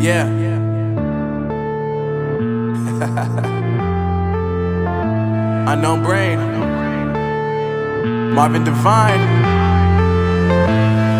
Yeah. Unknown Brain, Marvin Divine.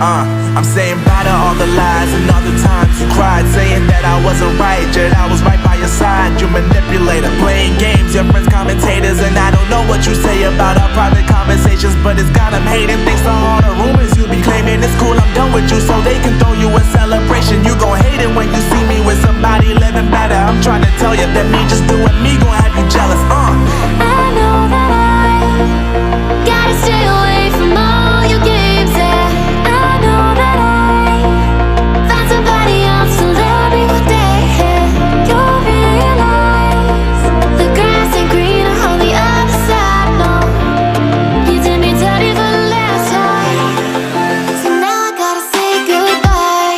I'm saying bye to all the lies and all the times you cried, saying that I wasn't right, yet I was right by your side. You manipulator, playing games, your friends commentators, and I don't know what you say about our private conversations, but it's got them hating. Thanks to all the rumors you be claiming. It's cool, I'm done with you, so they can throw you a celebration. You gon' hate it when you see me with somebody living better. I'm trying to tell you that me just doing me gon' have you jealous. I know that I gotta stay away from all your games, yeah. I know that I found somebody else to love me one day, yeah. You'll realize the grass ain't greener on the other side, no. You did me dirty for the last time, so now I gotta say goodbye.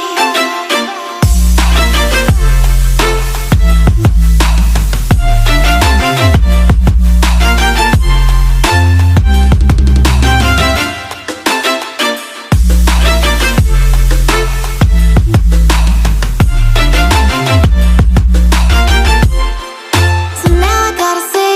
So now I gotta say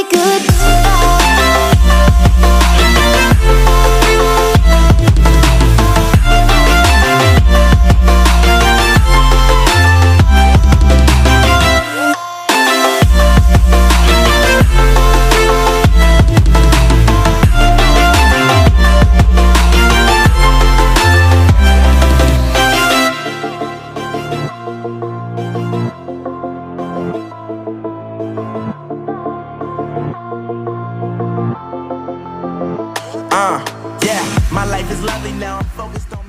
Yeah, my life is lovely now, I'm focused on